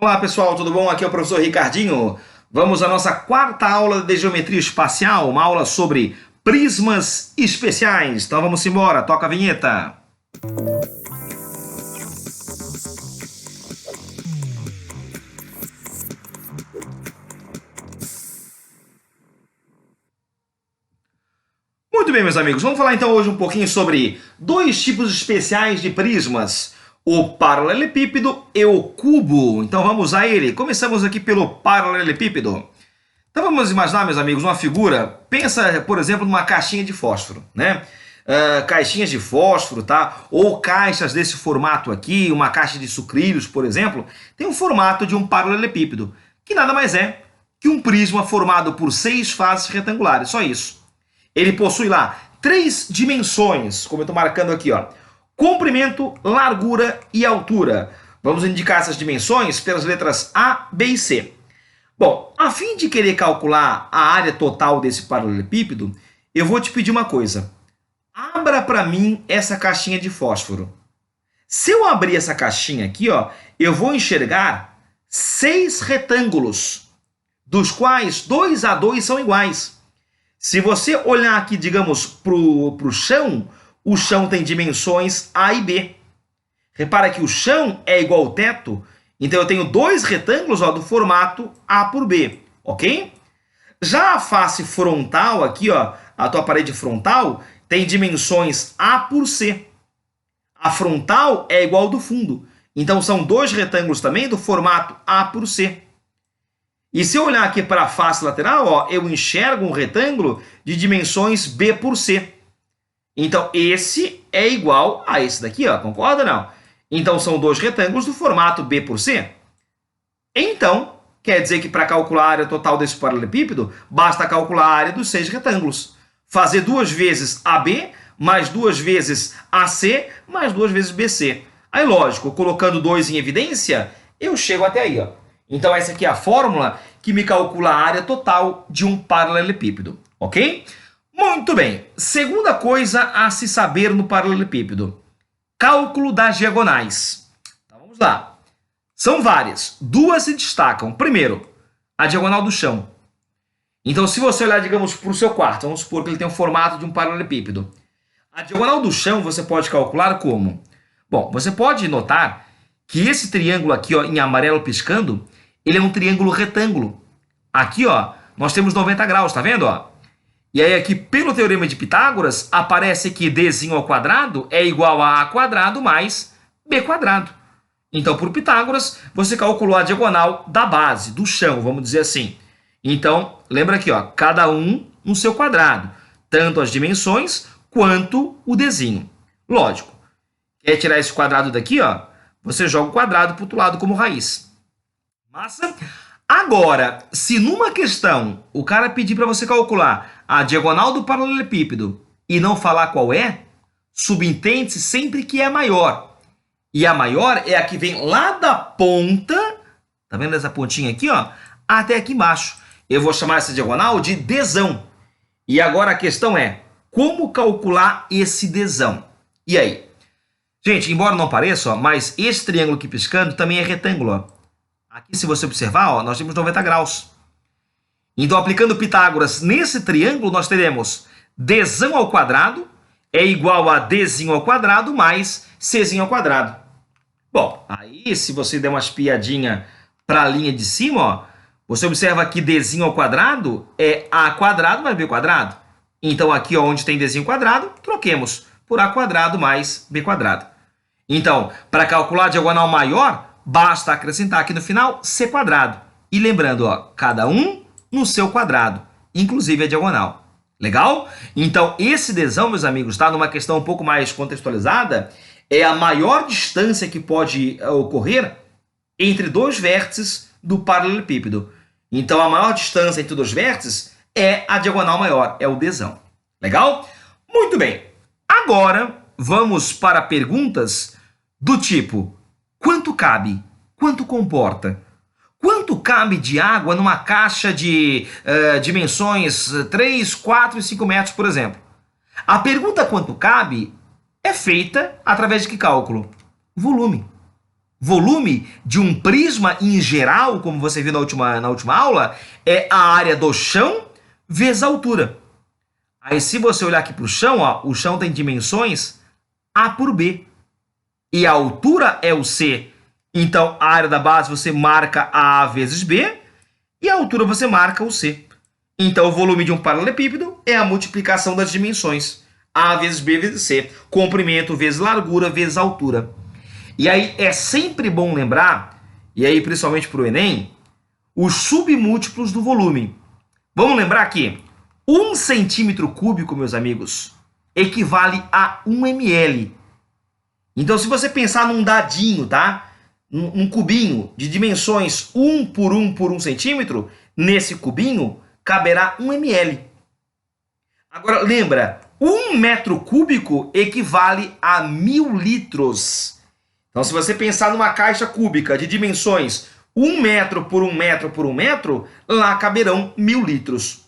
Olá pessoal, tudo bom? Aqui é o professor Ricardinho. Vamos à nossa quarta aula de geometria espacial, uma aula sobre prismas especiais. Então vamos embora, toca a vinheta. Muito bem, meus amigos, vamos falar então hoje um pouquinho sobre dois tipos especiais de prismas, o paralelepípedo e o cubo. Então vamos a ele. Começamos aqui pelo paralelepípedo. Então vamos imaginar, meus amigos, uma figura. Pensa, por exemplo, numa caixinha de fósforo, né? Caixinhas de fósforo, tá? Ou caixas desse formato aqui, uma caixa de sucrilhos, por exemplo, tem um formato de um paralelepípedo, que nada mais é que um prisma formado por 6 faces retangulares, só isso. Ele possui lá 3 dimensões, como eu estou marcando aqui, ó. Comprimento, largura e altura. Vamos indicar essas dimensões pelas letras A, B e C. Bom, a fim de querer calcular a área total desse paralelepípedo, eu vou te pedir uma coisa. Abra para mim essa caixinha de fósforo. Se eu abrir essa caixinha aqui, ó, eu vou enxergar 6 retângulos, dos quais 2 a 2 são iguais. Se você olhar aqui, digamos, para o chão, o chão tem dimensões A e B. Repara que o chão é igual ao teto, então eu tenho 2 retângulos, ó, do formato A por B, ok? Já a face frontal aqui, ó, a tua parede frontal, tem dimensões A por C. A frontal é igual ao do fundo, então são 2 retângulos também do formato A por C. E se eu olhar aqui para a face lateral, ó, eu enxergo um retângulo de dimensões B por C. Então, esse é igual a esse daqui, ó, concorda ou não? Então, são 2 retângulos do formato B por C. Então, quer dizer que para calcular a área total desse paralelepípedo, basta calcular a área dos 6 retângulos. Fazer 2 vezes AB, mais 2 vezes AC, mais 2 vezes BC. Aí, lógico, colocando 2 em evidência, eu chego até aí, ó. Então, essa aqui é a fórmula que me calcula a área total de um paralelepípedo, ok? Muito bem. Segunda coisa a se saber no paralelepípedo. Cálculo das diagonais. Então, vamos lá. São várias. 2 se destacam. Primeiro, a diagonal do chão. Então, se você olhar, digamos, para o seu quarto, vamos supor que ele tem o formato de um paralelepípedo. A diagonal do chão você pode calcular como? Bom, você pode notar que esse triângulo aqui, ó, em amarelo piscando, ele é um triângulo retângulo. Aqui, ó, nós temos 90 graus, tá vendo, ó? E aí aqui, pelo teorema de Pitágoras, aparece que dzinho ao quadrado é igual a quadrado mais b quadrado. Então, por Pitágoras, você calculou a diagonal da base, do chão, vamos dizer assim. Então, lembra aqui, ó, cada um no seu quadrado, tanto as dimensões quanto o dzinho. Lógico, quer tirar esse quadrado daqui, ó, você joga o quadrado para o outro lado como raiz. Massa? Agora, se numa questão o cara pedir para você calcular a diagonal do paralelepípedo e não falar qual é, subentende-se sempre que é maior. E a maior é a que vem lá da ponta, tá vendo essa pontinha aqui, ó, até aqui embaixo. Eu vou chamar essa diagonal de dzão. E agora a questão é, como calcular esse dzão? E aí? Gente, embora não pareça, ó, mas esse triângulo aqui piscando também é retângulo, ó. Aqui, se você observar, ó, nós temos 90 graus. Então, aplicando Pitágoras nesse triângulo, nós teremos dzão ao quadrado é igual a dzinho ao quadrado mais czinho ao quadrado. Bom, aí se você der uma espiadinha para a linha de cima, ó, você observa que dzinho ao quadrado é a quadrado mais b quadrado. Então, aqui ó, onde tem dzinho ao quadrado, troquemos por a quadrado mais b quadrado. Então, para calcular a diagonal maior, basta acrescentar aqui no final c quadrado. E lembrando, ó, cada um no seu quadrado, inclusive a diagonal. Legal? Então, esse dzão, meus amigos, tá? Numa questão um pouco mais contextualizada, é a maior distância que pode ocorrer entre 2 vértices do paralelepípedo. Então, a maior distância entre 2 vértices é a diagonal maior, é o dzão. Legal? Muito bem. Agora, vamos para perguntas do tipo: quanto cabe? Quanto comporta? Quanto cabe de água numa caixa de dimensões 3, 4 e 5 metros, por exemplo? A pergunta quanto cabe é feita através de que cálculo? Volume. Volume de um prisma em geral, como você viu na última aula, é a área do chão vezes a altura. Aí se você olhar aqui para o chão, ó, o chão tem dimensões A por B. E a altura é o C. Então, a área da base você marca A vezes B e a altura você marca o C. Então, o volume de um paralelepípedo é a multiplicação das dimensões. A vezes B vezes C. Comprimento vezes largura vezes altura. E aí é sempre bom lembrar, e aí principalmente para o Enem, os submúltiplos do volume. Vamos lembrar que 1 centímetro cúbico, meus amigos, equivale a 1 ml. Então, se você pensar num dadinho, tá? Um cubinho de dimensões 1 por 1 por 1 centímetro, nesse cubinho caberá 1 ml. Agora, lembra, 1 metro cúbico equivale a 1000 litros. Então, se você pensar numa caixa cúbica de dimensões 1 metro por 1 metro por 1 metro, lá caberão 1000 litros.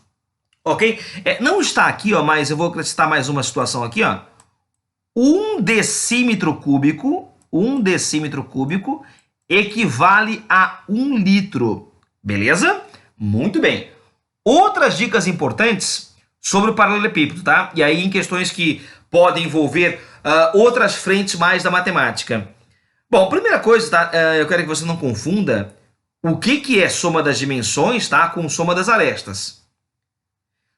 Ok? Não está aqui, ó, mas eu vou acrescentar mais uma situação aqui, ó. 1 decímetro cúbico equivale a 1 litro. Beleza? Muito bem. Outras dicas importantes sobre o paralelepípedo, tá? E aí em questões que podem envolver outras frentes mais da matemática. Bom, primeira coisa, tá? Eu quero que você não confunda o que é soma das dimensões, tá? Com soma das arestas.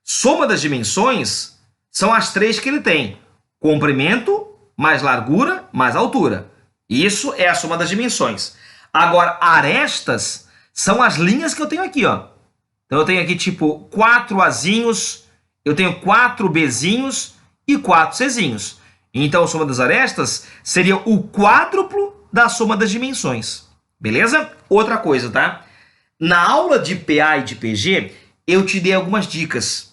Soma das dimensões são as três que ele tem. Comprimento, mais largura, mais altura. Isso é a soma das dimensões. Agora, arestas são as linhas que eu tenho aqui, ó. Então, eu tenho aqui, tipo, 4 Azinhos, eu tenho 4 Bzinhos e 4 Czinhos. Então, a soma das arestas seria o quádruplo da soma das dimensões. Beleza? Outra coisa, tá? Na aula de PA e de PG, eu te dei algumas dicas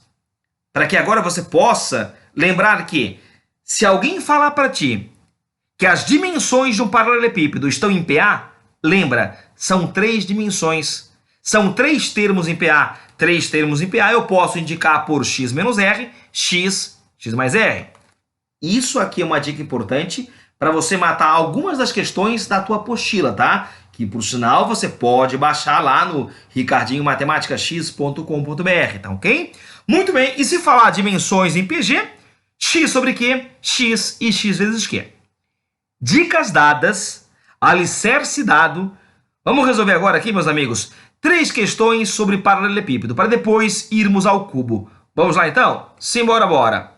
para que agora você possa lembrar que se alguém falar para ti que as dimensões de um paralelepípedo estão em PA, lembra, são 3 dimensões. São 3 termos em PA. 3 termos em PA eu posso indicar por x menos r, x mais r. Isso aqui é uma dica importante para você matar algumas das questões da tua apostila, tá? Que, por sinal, você pode baixar lá no ricardinhomatematicax.com.br, tá ok? Muito bem, e se falar dimensões em PG, x sobre q, x e x vezes q. Dicas dadas, alicerce dado. Vamos resolver agora aqui, meus amigos, 3 questões sobre paralelepípedo, para depois irmos ao cubo. Vamos lá, então? Simbora, bora!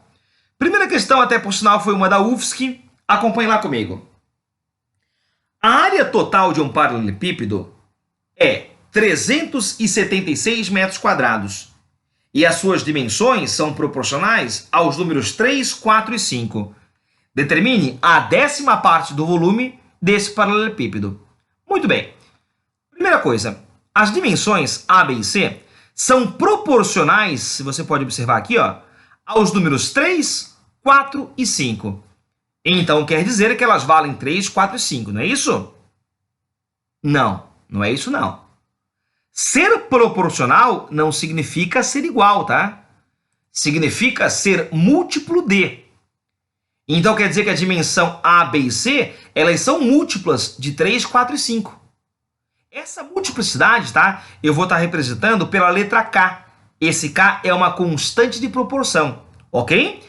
Primeira questão, até por sinal, foi uma da UFSC. Acompanhe lá comigo. A área total de um paralelepípedo é 376 metros quadrados. E as suas dimensões são proporcionais aos números 3, 4 e 5. Determine a 10ª parte do volume desse paralelepípedo. Muito bem. Primeira coisa, as dimensões A, B e C são proporcionais, se você pode observar aqui, ó, aos números 3, 4 e 5. Então, quer dizer que elas valem 3, 4 e 5, não é isso? Não, não é isso não. Ser proporcional não significa ser igual, tá? Significa ser múltiplo de. Então, quer dizer que a dimensão A, B e C, elas são múltiplas de 3, 4 e 5. Essa multiplicidade, tá? Eu vou estar representando pela letra K. Esse K é uma constante de proporção, ok?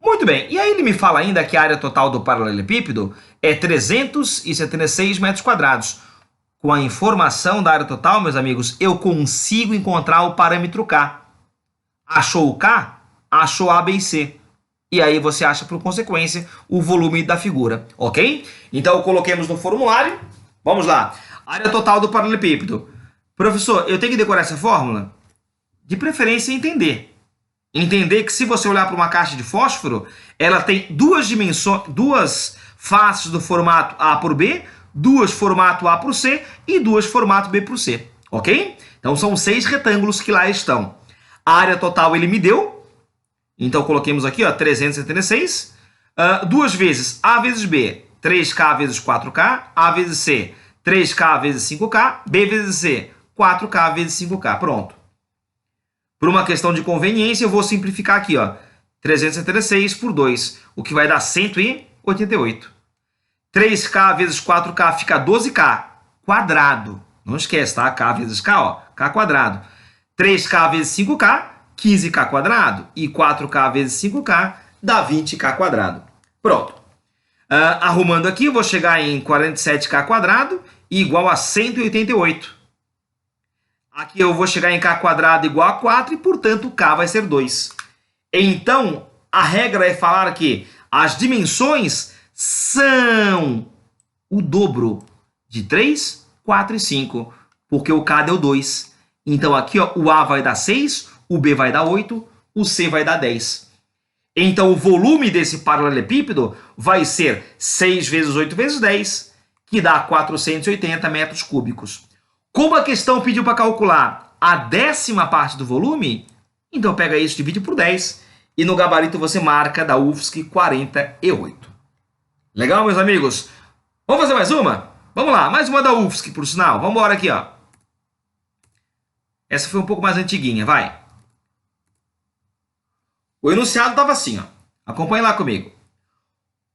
Muito bem, e aí ele me fala ainda que a área total do paralelepípedo é 376 metros quadrados. Com a informação da área total, meus amigos, eu consigo encontrar o parâmetro K. Achou o K? Achou A, B e C. E aí você acha, por consequência, o volume da figura, ok? Então, coloquemos no formulário. Vamos lá. Área total do paralelepípedo. Professor, eu tenho que decorar essa fórmula? De preferência, entender. Entender que se você olhar para uma caixa de fósforo, ela tem duas faces do formato A por B, 2 formato A por C e 2 formato B por C, ok? Então são 6 retângulos que lá estão. A área total ele me deu, então coloquemos aqui, ó, 376, 2 vezes A vezes B, 3K vezes 4K, A vezes C, 3K vezes 5K, B vezes C, 4K vezes 5K, pronto. Por uma questão de conveniência, eu vou simplificar aqui, ó, 376 por 2, o que vai dar 188. 3K vezes 4K fica 12K quadrado. Não esquece, tá? K vezes K, ó, K quadrado. 3K vezes 5K, 15K quadrado. E 4K vezes 5K dá 20K quadrado. Pronto. Arrumando aqui, eu vou chegar em 47K quadrado igual a 188. Aqui eu vou chegar em K quadrado igual a 4 e, portanto, K vai ser 2. Então, a regra é falar que as dimensões são o dobro de 3, 4 e 5, porque o K deu 2. Então, aqui ó, o A vai dar 6, o B vai dar 8, o C vai dar 10. Então, o volume desse paralelepípedo vai ser 6 vezes 8 vezes 10, que dá 480 metros cúbicos. Como a questão pediu para calcular a 10ª parte do volume, então pega isso, divide por 10, e no gabarito você marca da UFSC 48. Legal, meus amigos? Vamos fazer mais uma? Vamos lá, mais uma da UFSC, por sinal. Vamos embora aqui, ó. Essa foi um pouco mais antiguinha, vai. O enunciado estava assim, ó. Acompanhe lá comigo.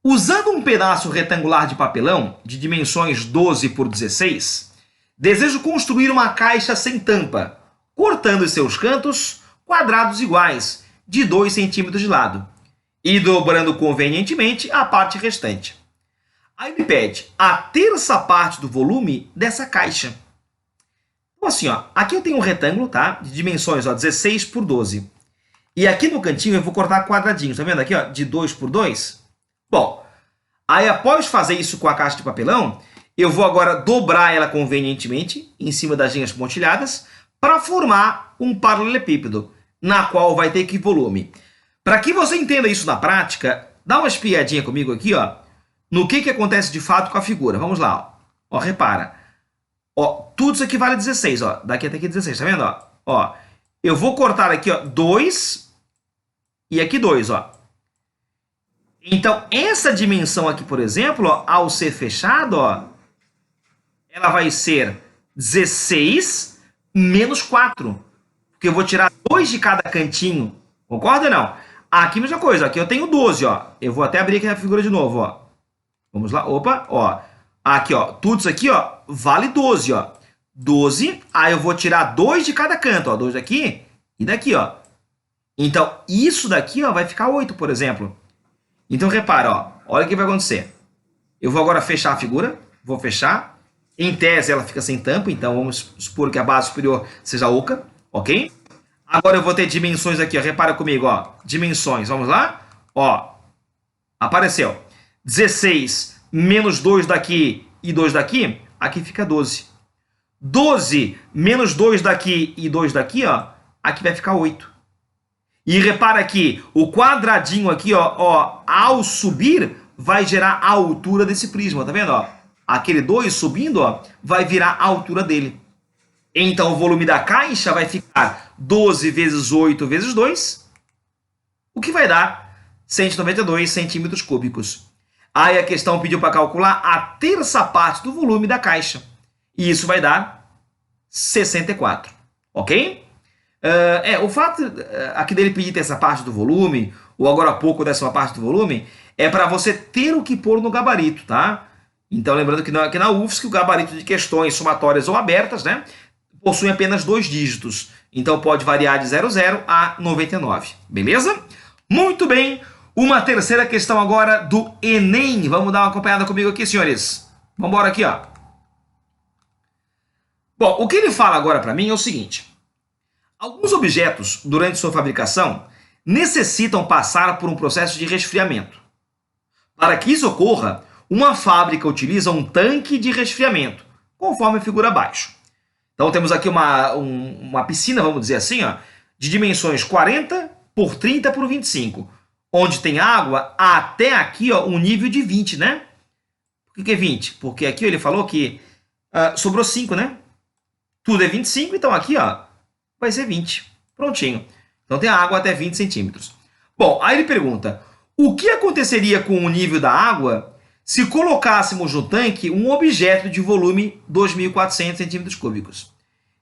Usando um pedaço retangular de papelão de dimensões 12 por 16, desejo construir uma caixa sem tampa, cortando os seus cantos quadrados iguais, de 2 centímetros de lado, e dobrando convenientemente a parte restante. Aí me pede a 1/3 parte do volume dessa caixa. Então assim, ó, aqui eu tenho um retângulo, tá? De dimensões, ó, 16 por 12. E aqui no cantinho eu vou cortar quadradinhos, tá vendo aqui, ó? De 2 por 2. Bom, aí após fazer isso com a caixa de papelão, eu vou agora dobrar ela convenientemente, em cima das linhas pontilhadas, para formar um paralelepípedo, na qual vai ter que volume. Para que você entenda isso na prática, dá uma espiadinha comigo aqui, ó, no que acontece de fato com a figura. Vamos lá, ó, repara. Ó, tudo isso aqui vale 16, ó, daqui até aqui 16, tá vendo? Ó, eu vou cortar aqui, ó, 2 e aqui 2, ó. Então, essa dimensão aqui, por exemplo, ó, ao ser fechado, ó, ela vai ser 16 menos 4. Porque eu vou tirar 2 de cada cantinho. Concorda ou não? Aqui, mesma coisa. Aqui eu tenho 12, ó. Eu vou até abrir aqui a figura de novo, ó. Vamos lá. Opa, ó. Aqui, ó. Tudo isso aqui, ó, vale 12, ó. 12. Aí eu vou tirar 2 de cada canto, ó. 2 daqui e daqui, ó. Então, isso daqui, ó, vai ficar 8, por exemplo. Então, repara, ó. Olha o que vai acontecer. Eu vou agora fechar a figura. Vou fechar. Em tese, ela fica sem tampa, então vamos supor que a base superior seja oca, ok? Agora eu vou ter dimensões aqui, ó. Repara comigo, ó. Dimensões, vamos lá? Ó, apareceu. 16 menos 2 daqui e 2 daqui, aqui fica 12. 12 menos 2 daqui e 2 daqui, ó, aqui vai ficar 8. E repara aqui, o quadradinho aqui, ó, ao subir, vai gerar a altura desse prisma, tá vendo, ó? Aquele 2 subindo, ó, vai virar a altura dele. Então, o volume da caixa vai ficar 12 vezes 8 vezes 2, o que vai dar 192 centímetros cúbicos. Aí a questão pediu para calcular a 1/3 parte do volume da caixa. E isso vai dar 64, ok? O fato aqui dele pedir essa parte do volume, ou agora há pouco dessa parte do volume, é para você ter o que pôr no gabarito, tá? Então, lembrando que aqui na UFSC, o gabarito de questões somatórias ou abertas, né, possui apenas 2 dígitos. Então, pode variar de 00 a 99. Beleza? Muito bem. Uma terceira questão agora do Enem. Vamos dar uma acompanhada comigo aqui, senhores. Vamos embora aqui, ó. Bom, o que ele fala agora para mim é o seguinte. Alguns objetos, durante sua fabricação, necessitam passar por um processo de resfriamento. Para que isso ocorra, uma fábrica utiliza um tanque de resfriamento, conforme a figura abaixo. Então temos aqui uma piscina, vamos dizer assim, ó, de dimensões 40 por 30 por 25, onde tem água até aqui, ó, um nível de 20, né? Por que é 20? Porque aqui ele falou que sobrou 5, né? Tudo é 25, então aqui, ó, vai ser 20. Prontinho. Então tem água até 20 centímetros. Bom, aí ele pergunta, o que aconteceria com o nível da água se colocássemos no tanque um objeto de volume 2.400 centímetros cúbicos?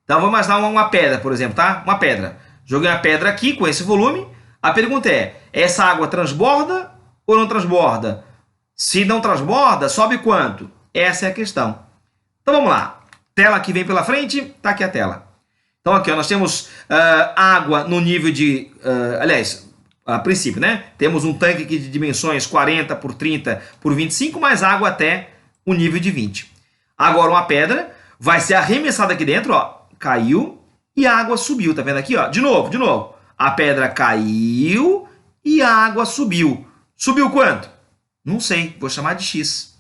Então vamos imaginar uma pedra, por exemplo, tá? Uma pedra. Joguei uma pedra aqui com esse volume. A pergunta é, essa água transborda ou não transborda? Se não transborda, sobe quanto? Essa é a questão. Então vamos lá. Tela que vem pela frente, está aqui a tela. Então aqui ó, nós temos água no nível de... aliás, a princípio, né? Temos um tanque aqui de dimensões 40 por 30 por 25, mais água até o nível de 20. Agora uma pedra vai ser arremessada aqui dentro, ó. Caiu e a água subiu, tá vendo aqui, ó? De novo. A pedra caiu e a água subiu. Subiu quanto? Não sei, vou chamar de X.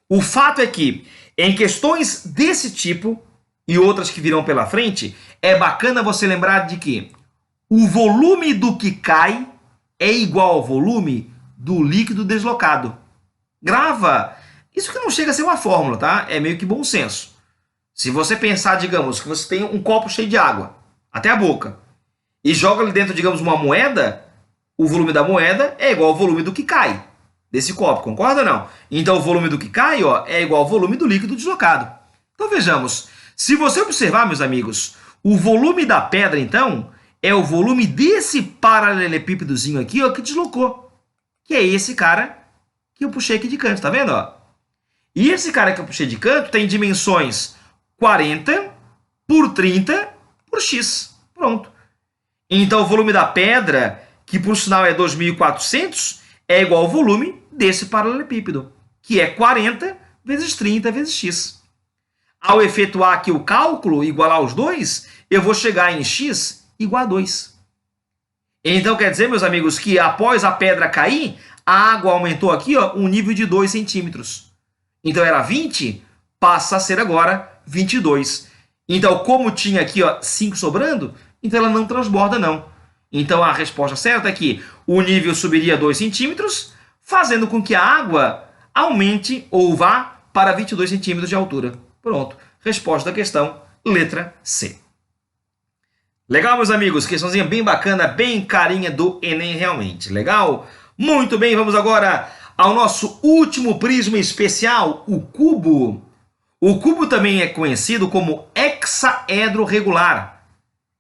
O fato é que, em questões desse tipo e outras que virão pela frente, é bacana você lembrar de que o volume do que cai é igual ao volume do líquido deslocado. Grava! Isso que não chega a ser uma fórmula, tá? É meio que bom senso. Se você pensar, digamos, que você tem um copo cheio de água, até a boca, e joga ali dentro, digamos, uma moeda, o volume da moeda é igual ao volume do que cai desse copo, concorda ou não? Então o volume do que cai, ó, é igual ao volume do líquido deslocado. Então vejamos, se você observar, meus amigos, o volume da pedra, então, é o volume desse paralelepípedozinho aqui, ó, que deslocou. Que é esse cara que eu puxei aqui de canto, tá vendo? Ó? E esse cara que eu puxei de canto tem dimensões 40 por 30 por x. Pronto. Então o volume da pedra, que por sinal é 2.400, é igual ao volume desse paralelepípedo, que é 40 vezes 30 vezes x. Ao efetuar aqui o cálculo, igualar os dois, eu vou chegar em x igual a 2. Então quer dizer, meus amigos, que após a pedra cair, a água aumentou aqui, ó, um nível de 2 centímetros. Então era 20, passa a ser agora 22. Então, como tinha aqui, ó, 5 sobrando, então ela não transborda, não. Então a resposta certa é que o nível subiria 2 centímetros, fazendo com que a água aumente ou vá para 22 centímetros de altura. Pronto. Resposta da questão, letra C. Legal, meus amigos? Questãozinha bem bacana, bem carinha do Enem, realmente. Legal? Muito bem, vamos agora ao nosso último prisma especial, o cubo. O cubo também é conhecido como hexaedro regular.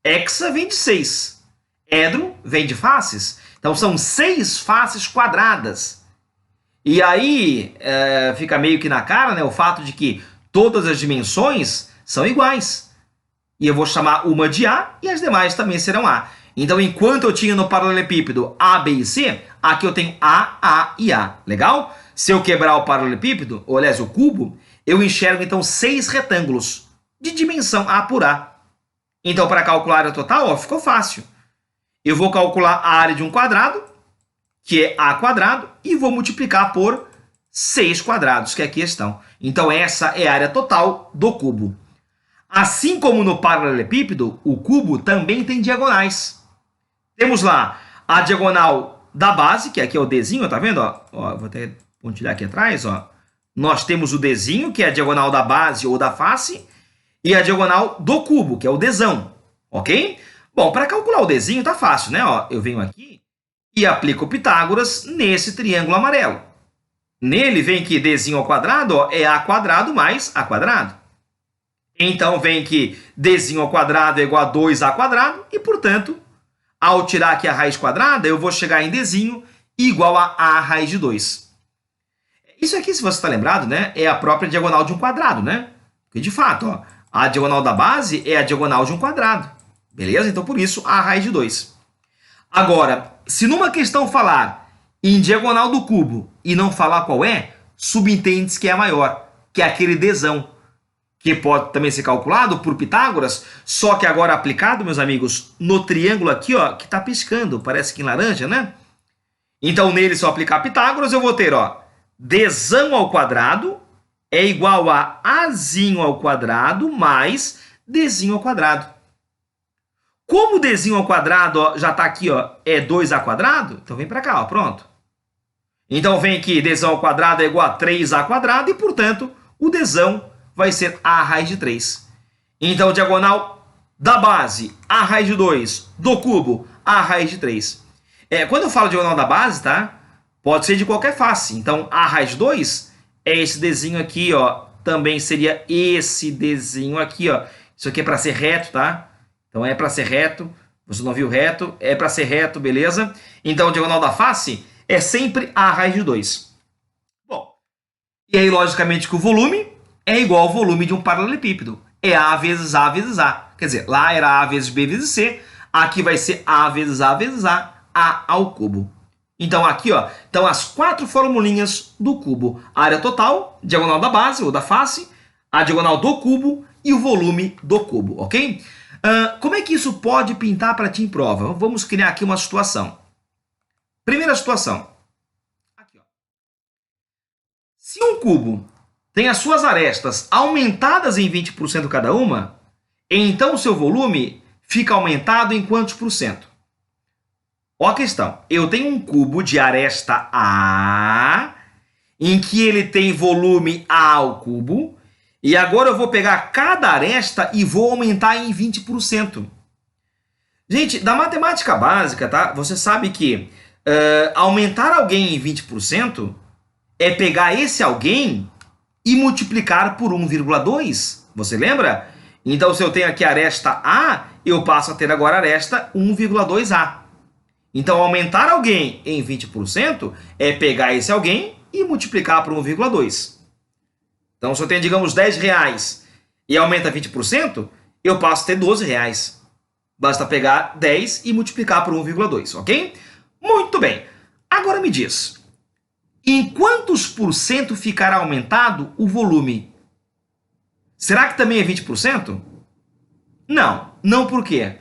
Hexa vem de 6. Edro vem de faces. Então são 6 faces quadradas. E aí fica meio que na cara, né, o fato de que todas as dimensões são iguais. E eu vou chamar uma de A e as demais também serão A. Então, enquanto eu tinha no paralelepípedo A, B e C, aqui eu tenho A e A. Legal? Se eu quebrar o paralelepípedo, ou aliás, o cubo, eu enxergo então 6 retângulos de dimensão A por A. Então, para calcular a área total, ó, ficou fácil. Eu vou calcular a área de um quadrado, que é A quadrado, e vou multiplicar por 6 quadrados, que aqui estão. Então, essa é a área total do cubo. Assim como no paralelepípedo, o cubo também tem diagonais. Temos lá a diagonal da base, que aqui é o Dzinho, tá vendo? Ó, vou até pontilhar aqui atrás. Ó. Nós temos o Dzinho, que é a diagonal da base ou da face, e a diagonal do cubo, que é o Dzão. Ok? Bom, para calcular o Dzinho tá fácil, né? Ó, eu venho aqui e aplico Pitágoras nesse triângulo amarelo. Nele vem que Dzinho ao quadrado, ó, é A quadrado mais A quadrado. Então vem que Dzinho ao quadrado é igual a 2A quadrado e, portanto, ao tirar aqui a raiz quadrada, eu vou chegar em Dzinho igual a A raiz de 2. Isso aqui, se você está lembrado, né, é a própria diagonal de um quadrado, né? Porque, de fato, ó, a diagonal da base é a diagonal de um quadrado. Beleza? Então, por isso, A raiz de 2. Agora, se numa questão falar em diagonal do cubo e não falar qual é, subentende-se que é a maior, que é aquele Dzão, que pode também ser calculado por Pitágoras, só que agora aplicado, meus amigos, no triângulo aqui, ó, que está piscando, parece que em laranja, né? Então, nele, se eu aplicar Pitágoras, eu vou ter, ó, Dzão ao quadrado é igual a Azinho ao quadrado mais Dzinho ao quadrado. Como o Dzinho ao quadrado, ó, já está aqui, ó, é 2A quadrado, então vem para cá, ó, pronto. Então, vem aqui, Dzão ao quadrado é igual a 3A quadrado e, portanto, o Dzão vai ser A raiz de 3. Então, diagonal da base, A raiz de 2, do cubo, A raiz de 3. Quando eu falo diagonal da base, tá? Pode ser de qualquer face. Então, A raiz de 2 é esse Dzinho aqui, ó. Também seria esse Dzinho aqui, ó. Isso aqui é para ser reto, tá? Então, é para ser reto. Você não viu reto? É para ser reto, beleza? Então, diagonal da face é sempre A raiz de 2. E aí, logicamente, que o volume é igual ao volume de um paralelepípedo. É A vezes A vezes A. Quer dizer, lá era A vezes B vezes C. Aqui vai ser A vezes A vezes A ao cubo. Então aqui, ó, estão as 4 formulinhas do cubo. A área total, diagonal da base ou da face, a diagonal do cubo e o volume do cubo, ok? Como é que isso pode pintar para ti em prova? Vamos criar aqui uma situação. Primeira situação. Aqui, ó. Se um cubo tem as suas arestas aumentadas em 20% cada uma, então o seu volume fica aumentado em quantos por cento? Ó a questão. Eu tenho um cubo de aresta A, em que ele tem volume A ao cubo, e agora eu vou pegar cada aresta e vou aumentar em 20%. Gente, da matemática básica, tá? Você sabe que aumentar alguém em 20% é pegar esse alguém e multiplicar por 1,2. Você lembra? Então, se eu tenho aqui a aresta A, eu passo a ter agora a aresta 1,2A. Então, aumentar alguém em 20% é pegar esse alguém e multiplicar por 1,2. Então, se eu tenho, digamos, R$10 e aumenta 20%, eu passo a ter R$12. Basta pegar 10 e multiplicar por 1,2, ok? Muito bem. Agora me diz, em quantos por cento ficará aumentado o volume? Será que também é 20%? Não. Não por quê?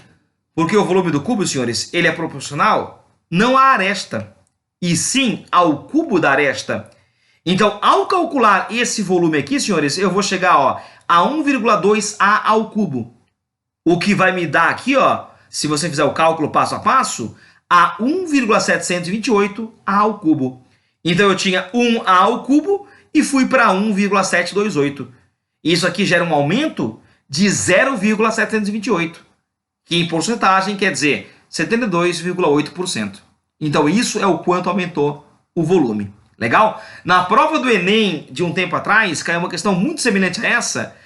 Porque o volume do cubo, senhores, ele é proporcional não à aresta, e sim ao cubo da aresta. Então, ao calcular esse volume aqui, senhores, eu vou chegar, ó, a 1,2A ao cubo. O que vai me dar aqui, ó, se você fizer o cálculo passo a passo, a 1,728A ao cubo. Então, eu tinha 1A ao cubo e fui para 1,728. Isso aqui gera um aumento de 0,728, que em porcentagem quer dizer 72,8%. Então, isso é o quanto aumentou o volume. Legal? Na prova do Enem, de um tempo atrás, caiu uma questão muito semelhante a essa,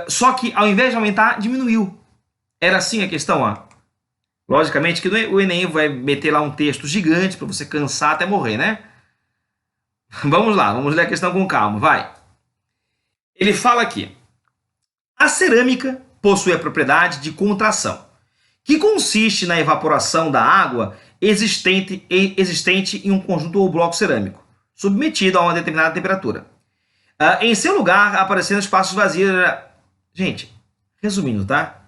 só que ao invés de aumentar, diminuiu. Era assim a questão, ó. Logicamente que o Enem vai meter lá um texto gigante para você cansar até morrer, né? Vamos lá, vamos ler a questão com calma, vai. Ele fala aqui: a cerâmica possui a propriedade de contração, que consiste na evaporação da água existente em um conjunto ou bloco cerâmico, submetido a uma determinada temperatura. Em seu lugar, aparecendo espaços vazios. Gente, resumindo, tá?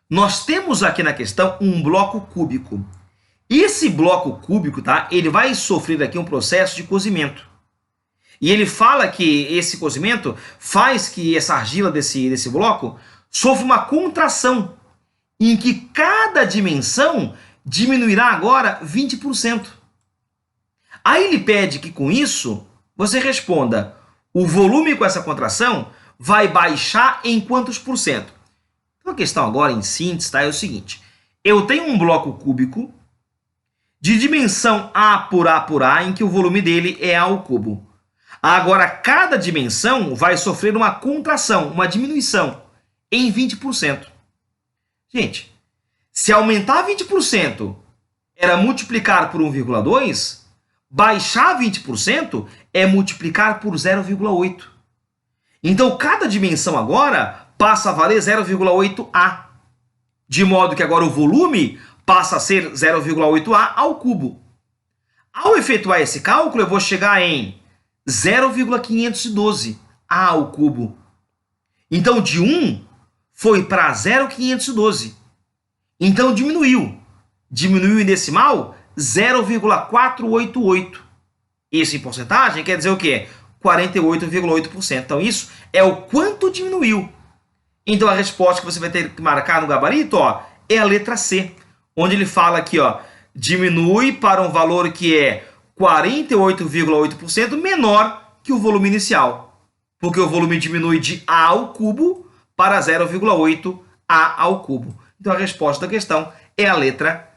Nós temos aqui na questão um bloco cúbico. Esse bloco cúbico, tá? Ele vai sofrer aqui um processo de cozimento. E ele fala que esse cozimento faz que essa argila desse bloco sofra uma contração, em que cada dimensão diminuirá agora 20%. Aí ele pede que com isso você responda: o volume com essa contração vai baixar em quantos por cento? Então a questão agora em síntese, tá, é o seguinte: eu tenho um bloco cúbico de dimensão A por A, em que o volume dele é A ao cubo. Agora cada dimensão vai sofrer uma contração, uma diminuição em 20%. Gente, se aumentar 20% era multiplicar por 1,2, baixar 20% é multiplicar por 0,8. Então, cada dimensão agora passa a valer 0,8A. De modo que agora o volume passa a ser 0,8A ao cubo. Ao efetuar esse cálculo, eu vou chegar em 0,512A ao cubo. Então, de 1 foi para 0,512. Então, diminuiu. Diminuiu em decimal 0,488. Isso em porcentagem quer dizer o quê? 48,8%. Então, isso é o quanto diminuiu. Então, a resposta que você vai ter que marcar no gabarito, ó, é a letra C, onde ele fala aqui, ó, diminui para um valor que é 48,8% menor que o volume inicial, porque o volume diminui de A ao cubo para 0,8A ao cubo. Então, a resposta da questão é a letra